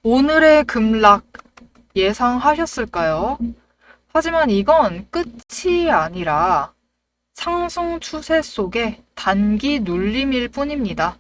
오늘의 급락 예상하셨을까요? 하지만 이건 끝이 아니라 상승 추세 속의 단기 눌림일 뿐입니다.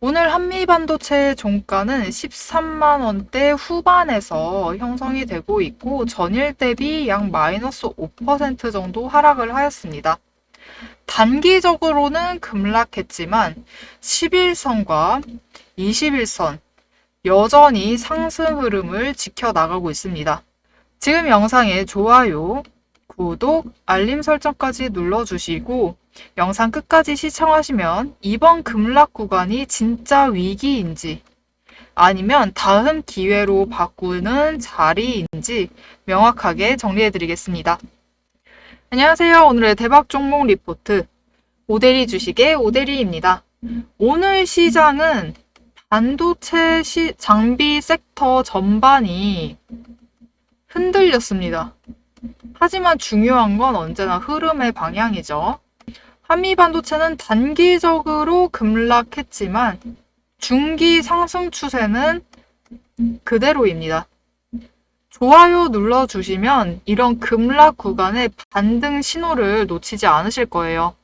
오늘 한미반도체의 종가는 13만 원대 후반에서 형성이 되고 있고 전일 대비 약 마이너스 5% 정도 하락을 하였습니다. 단기적으로는 급락했지만 11선과 21선 여전히 상승 흐름을 지켜나가고 있습니다. 지금 영상에 좋아요, 구독, 알림 설정까지 눌러주시고 영상 끝까지 시청하시면 이번 급락 구간이 진짜 위기인지 아니면 다음 기회로 바꾸는 자리인지 명확하게 정리해드리겠습니다. 안녕하세요. 오늘의 대박 종목 리포트 오대리 주식의 오대리입니다. 오늘 시장은 반도체 장비 섹터 전반이 흔들렸습니다. 하지만 중요한 건 언제나 흐름의 방향이죠. 한미반도체는 단기적으로 급락했지만 중기 상승 추세는 그대로입니다. 좋아요 눌러주시면 이런 급락 구간의 반등 신호를 놓치지 않으실 거예요.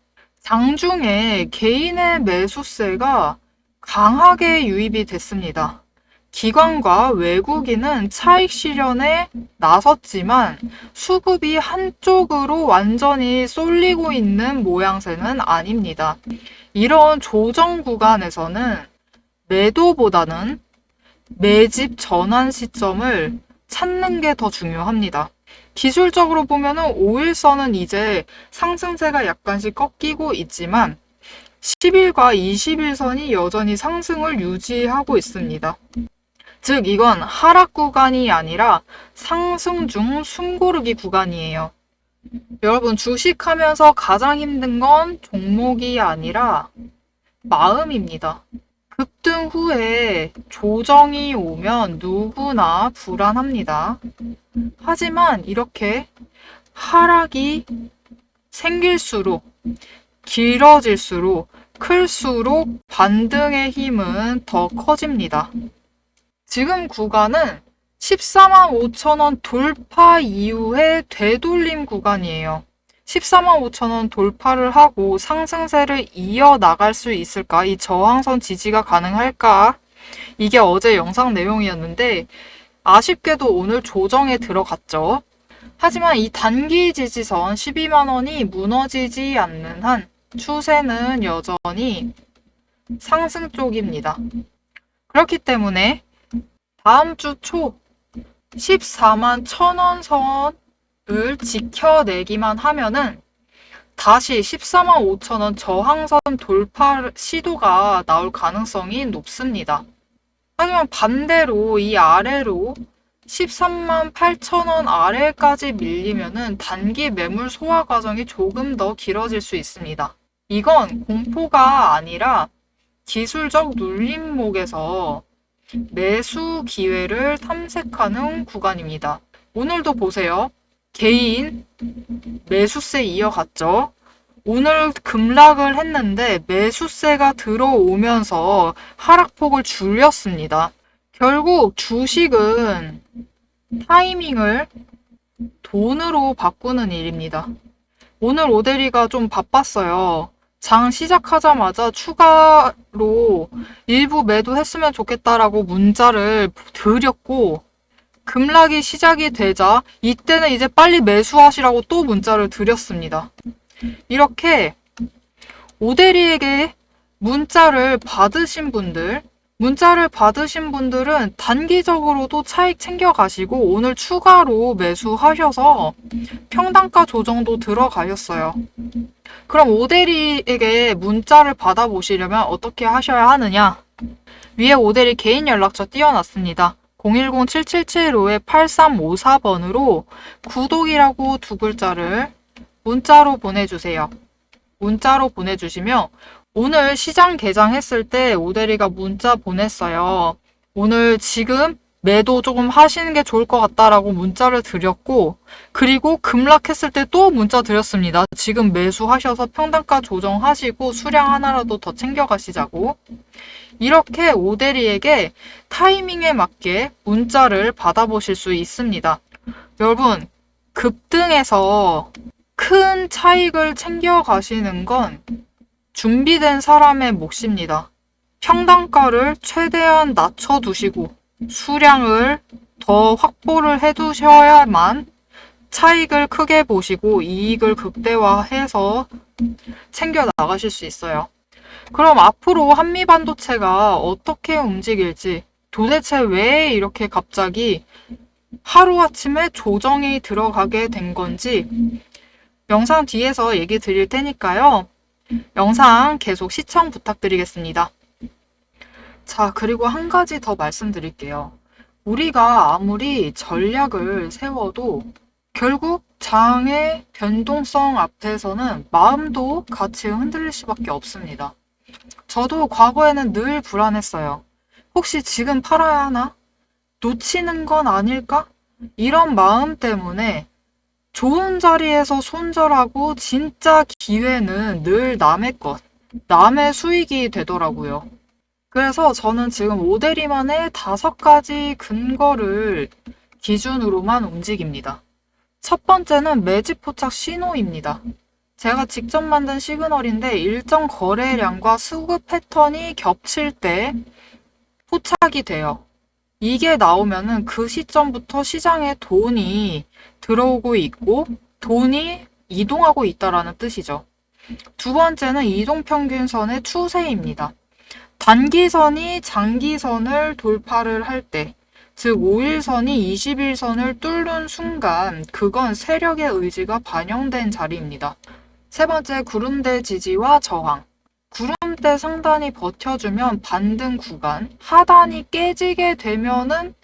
장중에 개인의 매수세가 강하게 유입이 됐습니다. 기관과 외국인은 차익 실현에 나섰지만 수급이 한쪽으로 완전히 쏠리고 있는 모양새는 아닙니다. 이런 조정 구간에서는 매도보다는 매집 전환 시점을 찾는 게 더 중요합니다. 기술적으로 보면은 5일선은 이제 상승세가 약간씩 꺾이고 있지만 10일과 21선이 여전히 상승을 유지하고 있습니다. 즉 이건 하락 구간이 아니라 상승 중 숨고르기 구간이에요. 여러분 주식하면서 가장 힘든 건 종목이 아니라 마음입니다. 급등 후에 조정이 오면 누구나 불안합니다. 하지만 이렇게 하락이 생길수록 길어질수록 클수록 반등의 힘은 더 커집니다. 지금 구간은 14만 5천 원 돌파 이후의 되돌림 구간이에요. 14만 5천 원 돌파를 하고 상승세를 이어나갈 수 있을까? 이 저항선 지지가 가능할까? 이게 어제 영상 내용이었는데 아쉽게도 오늘 조정에 들어갔죠. 하지만 이 단기 지지선 12만 원이 무너지지 않는 한 추세는 여전히 상승 쪽입니다. 그렇기 때문에 다음 주 초 14만 1,000원 선을 지켜내기만 하면은 다시 14만 5천 원 저항선 돌파 시도가 나올 가능성이 높습니다. 하지만 반대로 이 아래로 13만 8천 원 아래까지 밀리면은 단기 매물 소화 과정이 조금 더 길어질 수 있습니다. 이건 공포가 아니라 기술적 눌림목에서 매수 기회를 탐색하는 구간입니다. 오늘도 보세요. 개인 매수세 이어갔죠. 오늘 급락을 했는데 매수세가 들어오면서 하락폭을 줄였습니다. 결국 주식은 타이밍을 돈으로 바꾸는 일입니다. 오늘 오대리가 좀 바빴어요. 장 시작하자마자 추가로 일부 매도했으면 좋겠다라고 문자를 드렸고 급락이 시작이 되자 이때는 이제 빨리 매수하시라고 또 문자를 드렸습니다. 이렇게 오대리에게 문자를 받으신 분들은 단기적으로도 차익 챙겨가시고 오늘 추가로 매수하셔서 평단가 조정도 들어가셨어요. 그럼 오대리에게 문자를 받아보시려면 어떻게 하셔야 하느냐? 위에 오대리 개인 연락처 띄워놨습니다. 010-777-8354번으로 구독이라고 두 글자를 문자로 보내주세요. 문자로 보내주시면 오늘 시장 개장했을 때 오대리가 문자 보냈어요. 오늘 지금 매도 조금 하시는 게 좋을 것 같다라고 문자를 드렸고, 그리고 급락했을 때 또 문자 드렸습니다. 지금 매수하셔서 평단가 조정하시고 수량 하나라도 더 챙겨가시자고. 이렇게 오대리에게 타이밍에 맞게 문자를 받아보실 수 있습니다. 여러분, 급등에서 큰 차익을 챙겨가시는 건 준비된 사람의 몫입니다. 평단가를 최대한 낮춰두시고 수량을 더 확보를 해두셔야만 차익을 크게 보시고 이익을 극대화해서 챙겨 나가실 수 있어요. 그럼 앞으로 한미반도체가 어떻게 움직일지, 도대체 왜 이렇게 갑자기 하루아침에 조정이 들어가게 된 건지 영상 뒤에서 얘기 드릴 테니까요. 영상 계속 시청 부탁드리겠습니다. 자, 그리고 한 가지 더 말씀드릴게요. 우리가 아무리 전략을 세워도 결국 장의 변동성 앞에서는 마음도 같이 흔들릴 수밖에 없습니다. 저도 과거에는 늘 불안했어요. 혹시 지금 팔아야 하나? 놓치는 건 아닐까? 이런 마음 때문에 좋은 자리에서 손절하고 진짜 기회는 늘 남의 것, 남의 수익이 되더라고요. 그래서 저는 지금 오대리만의 5가지 근거를 기준으로만 움직입니다. 첫 번째는 매집 포착 신호입니다. 제가 직접 만든 시그널인데 일정 거래량과 수급 패턴이 겹칠 때 포착이 돼요. 이게 나오면은 그 시점부터 시장에 돈이 들어오고 있고 돈이 이동하고 있다라는 뜻이죠. 두 번째는 이동평균선의 추세입니다. 단기선이 장기선을 돌파를 할 때, 즉 5일선이 20일선을 뚫는 순간 그건 세력의 의지가 반영된 자리입니다. 세 번째, 구름대 지지와 저항. 구름대 상단이 버텨주면 반등 구간, 하단이 깨지게 되면은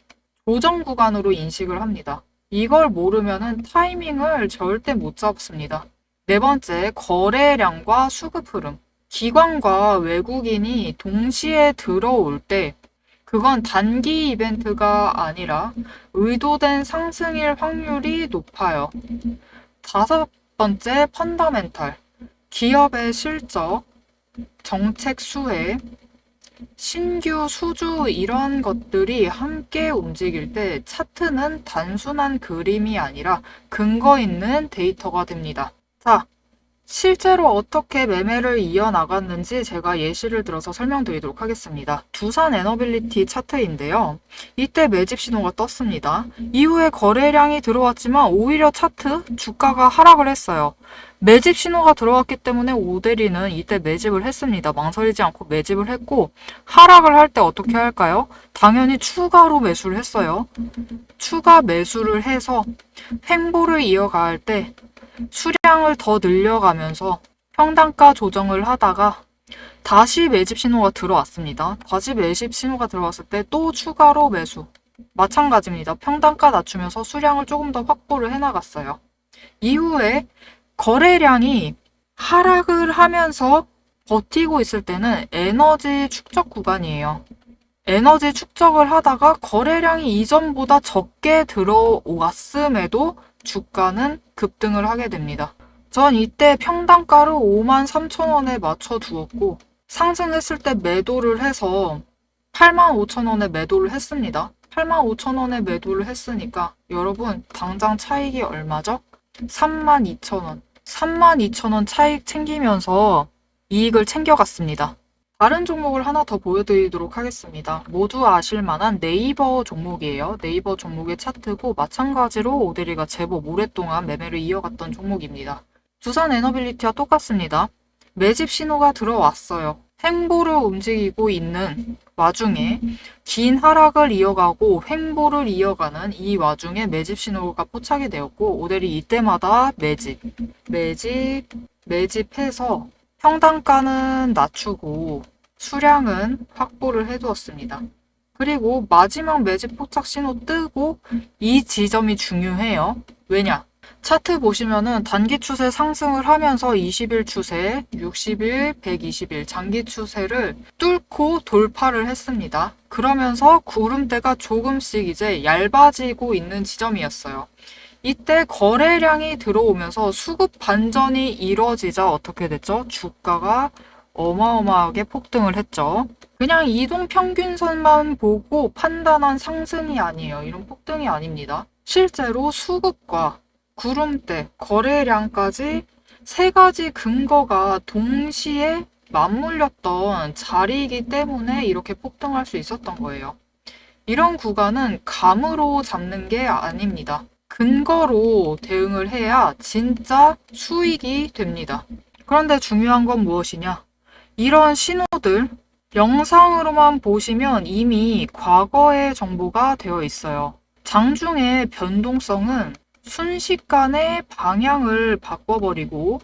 조정 구간으로 인식을 합니다. 이걸 모르면은 타이밍을 절대 못 잡습니다. 네 번째, 거래량과 수급 흐름. 기관과 외국인이 동시에 들어올 때 그건 단기 이벤트가 아니라 의도된 상승일 확률이 높아요. 다섯 번째, 펀더멘탈. 기업의 실적, 정책 수혜, 신규 수주 이런 것들이 함께 움직일 때 차트는 단순한 그림이 아니라 근거 있는 데이터가 됩니다. 자, 실제로 어떻게 매매를 이어나갔는지 제가 예시를 들어서 설명드리도록 하겠습니다. 두산 에너빌리티 차트인데요. 이때 매집 신호가 떴습니다. 이후에 거래량이 들어왔지만 오히려 차트, 주가가 하락을 했어요. 매집 신호가 들어왔기 때문에 오대리는 이때 매집을 했습니다. 망설이지 않고 매집을 했고 하락을 할 때 어떻게 할까요? 당연히 추가로 매수를 했어요. 추가 매수를 해서 횡보를 이어갈 때 수량을 더 늘려가면서 평단가 조정을 하다가 다시 매집 신호가 들어왔습니다. 다시 매집 신호가 들어왔을 때 또 추가로 매수. 마찬가지입니다. 평단가 낮추면서 수량을 조금 더 확보를 해나갔어요. 이후에 거래량이 하락을 하면서 버티고 있을 때는 에너지 축적 구간이에요. 에너지 축적을 하다가 거래량이 이전보다 적게 들어왔음에도 주가는 급등을 하게 됩니다. 전 이때 평단가를 53,000원에 맞춰 두었고 상승했을 때 매도를 해서 85,000원에 매도를 했습니다. 85,000원에 매도를 했으니까 여러분 당장 차익이 얼마죠? 32,000원. 32,000원 차익 챙기면서 이익을 챙겨갔습니다. 다른 종목을 하나 더 보여드리도록 하겠습니다. 모두 아실만한 네이버 종목이에요. 네이버 종목의 차트고 마찬가지로 오대리가 제법 오랫동안 매매를 이어갔던 종목입니다. 두산 에너빌리티와 똑같습니다. 매집 신호가 들어왔어요. 횡보를 움직이고 있는 와중에 긴 하락을 이어가고 횡보를 이어가는 이 와중에 매집 신호가 포착이 되었고 오대리 이때마다 매집해서 평단가는 낮추고 수량은 확보를 해두었습니다. 그리고 마지막 매집 포착 신호 뜨고 이 지점이 중요해요. 왜냐? 차트 보시면은 단기 추세 상승을 하면서 20일 추세, 60일, 120일 장기 추세를 뚫고 돌파를 했습니다. 그러면서 구름대가 조금씩 이제 얇아지고 있는 지점이었어요. 이때 거래량이 들어오면서 수급 반전이 이뤄지자 어떻게 됐죠? 주가가 어마어마하게 폭등을 했죠. 그냥 이동 평균선만 보고 판단한 상승이 아니에요. 이런 폭등이 아닙니다. 실제로 수급과 구름대, 거래량까지 세 가지 근거가 동시에 맞물렸던 자리이기 때문에 이렇게 폭등할 수 있었던 거예요. 이런 구간은 감으로 잡는 게 아닙니다. 근거로 대응을 해야 진짜 수익이 됩니다. 그런데 중요한 건 무엇이냐? 이런 신호들, 영상으로만 보시면 이미 과거의 정보가 되어 있어요. 장중의 변동성은 순식간에 방향을 바꿔버리고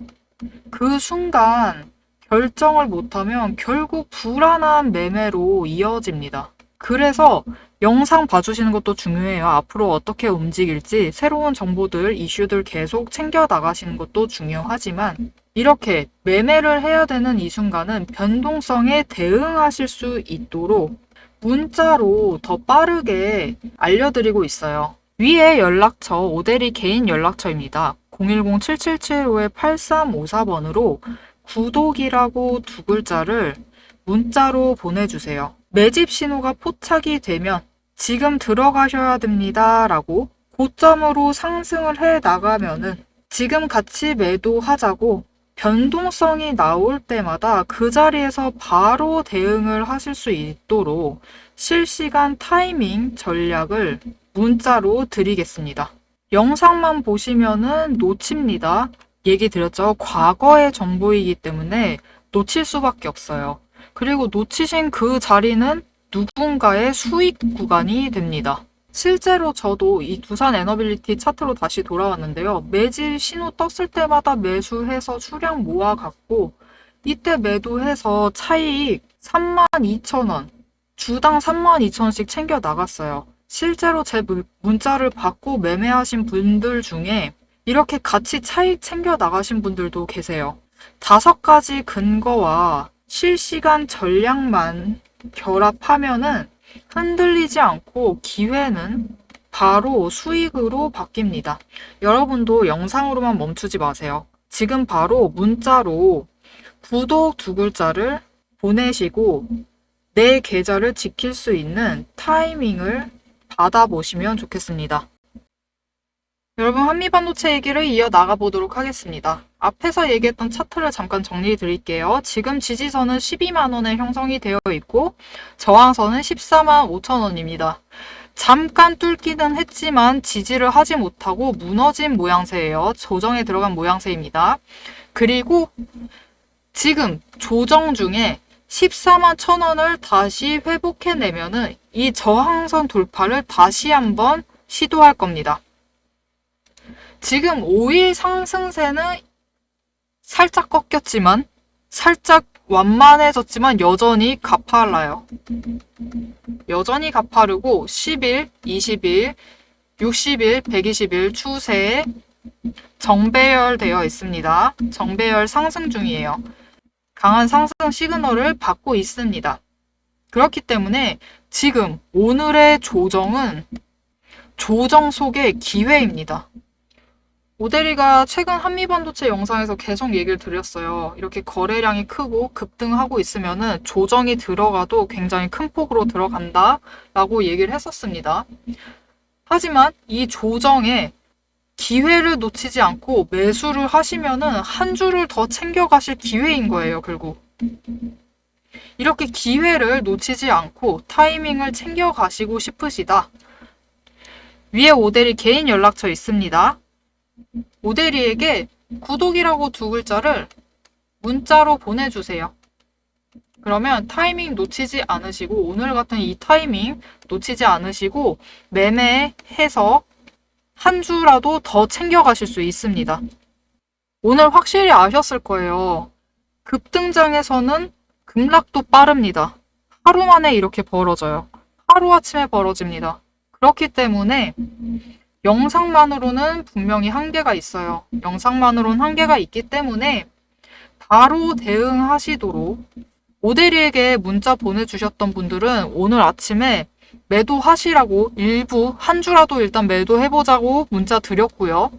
그 순간 결정을 못하면 결국 불안한 매매로 이어집니다. 그래서 영상 봐주시는 것도 중요해요. 앞으로 어떻게 움직일지 새로운 정보들, 이슈들 계속 챙겨 나가시는 것도 중요하지만 이렇게 매매를 해야 되는 이 순간은 변동성에 대응하실 수 있도록 문자로 더 빠르게 알려드리고 있어요. 위에 연락처 오대리 개인 연락처입니다. 010-7775-8354번으로 구독이라고 두 글자를 문자로 보내주세요. 매집 신호가 포착이 되면 지금 들어가셔야 됩니다 라고 고점으로 상승을 해 나가면은 지금 같이 매도하자고 변동성이 나올 때마다 그 자리에서 바로 대응을 하실 수 있도록 실시간 타이밍 전략을 문자로 드리겠습니다. 영상만 보시면은 놓칩니다. 얘기 드렸죠. 과거의 정보이기 때문에 놓칠 수밖에 없어요. 그리고 놓치신 그 자리는 누군가의 수익 구간이 됩니다. 실제로 저도 이 두산 에너빌리티 차트로 다시 돌아왔는데요. 매집 신호 떴을 때마다 매수해서 수량 모아갔고 이때 매도해서 차익 32,000원, 주당 32,000원씩 챙겨 나갔어요. 실제로 제 문자를 받고 매매하신 분들 중에 이렇게 같이 차익 챙겨 나가신 분들도 계세요. 5가지 근거와 실시간 전략만 결합하면은 흔들리지 않고 기회는 바로 수익으로 바뀝니다. 여러분도 영상으로만 멈추지 마세요. 지금 바로 문자로 구독 두 글자를 보내시고 내 계좌를 지킬 수 있는 타이밍을 받아보시면 좋겠습니다. 여러분, 한미반도체 얘기를 이어 나가보도록 하겠습니다. 앞에서 얘기했던 차트를 잠깐 정리해 드릴게요. 지금 지지선은 12만원에 형성이 되어 있고 저항선은 14만 5천원입니다. 잠깐 뚫기는 했지만 지지를 하지 못하고 무너진 모양새예요. 조정에 들어간 모양새입니다. 그리고 지금 조정 중에 14만 1천원을 다시 회복해내면은 이 저항선 돌파를 다시 한번 시도할 겁니다. 지금 5일 상승세는 살짝 꺾였지만 살짝 완만해졌지만 여전히 가팔라요. 여전히 가파르고 10일, 20일, 60일, 120일 추세에 정배열되어 있습니다. 정배열 상승 중이에요. 강한 상승 시그널을 받고 있습니다. 그렇기 때문에 지금 오늘의 조정은 조정 속의 기회입니다. 오대리가 최근 한미반도체 영상에서 계속 얘기를 드렸어요. 이렇게 거래량이 크고 급등하고 있으면은 조정이 들어가도 굉장히 큰 폭으로 들어간다 라고 얘기를 했었습니다. 하지만 이 조정에 기회를 놓치지 않고 매수를 하시면은 한 주를 더 챙겨가실 기회인 거예요, 결국. 이렇게 기회를 놓치지 않고 타이밍을 챙겨가시고 싶으시다. 위에 오대리 개인 연락처 있습니다. 오대리에게 구독이라고 두 글자를 문자로 보내주세요. 그러면 타이밍 놓치지 않으시고 오늘 같은 이 타이밍 놓치지 않으시고 매매해서 한 주라도 더 챙겨가실 수 있습니다. 오늘 확실히 아셨을 거예요. 급등장에서는 급락도 빠릅니다. 하루 만에 이렇게 벌어져요. 하루아침에 벌어집니다. 그렇기 때문에 영상만으로는 분명히 한계가 있어요. 영상만으로는 한계가 있기 때문에 바로 대응하시도록 오대리에게 문자 보내주셨던 분들은 오늘 아침에 매도하시라고 일부 한 주라도 일단 매도해보자고 문자 드렸고요.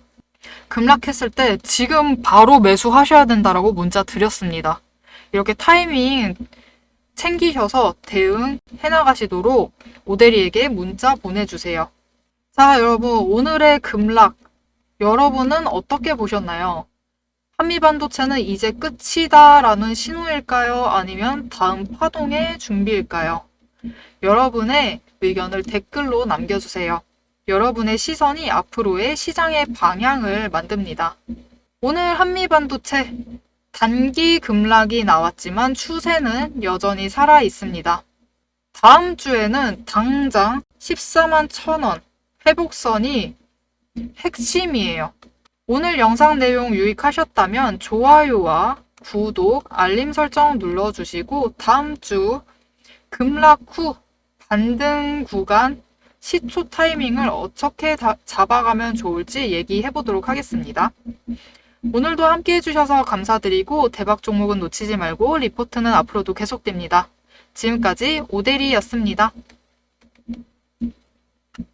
급락했을 때 지금 바로 매수하셔야 된다라고 문자 드렸습니다. 이렇게 타이밍 챙기셔서 대응해 나가시도록 오대리에게 문자 보내주세요. 자, 여러분, 오늘의 급락 여러분은 어떻게 보셨나요? 한미반도체는 이제 끝이다라는 신호일까요? 아니면 다음 파동의 준비일까요? 여러분의 의견을 댓글로 남겨주세요. 여러분의 시선이 앞으로의 시장의 방향을 만듭니다. 오늘 한미반도체 단기 급락이 나왔지만 추세는 여전히 살아 있습니다. 다음 주에는 당장 14만 1,000원 회복선이 핵심이에요. 오늘 영상 내용 유익하셨다면 좋아요와 구독, 알림 설정 눌러주시고 다음 주 급락 후 반등 구간 시초 타이밍을 어떻게 잡아가면 좋을지 얘기해 보도록 하겠습니다. 오늘도 함께 해주셔서 감사드리고 대박 종목은 놓치지 말고 리포트는 앞으로도 계속됩니다. 지금까지 오대리였습니다.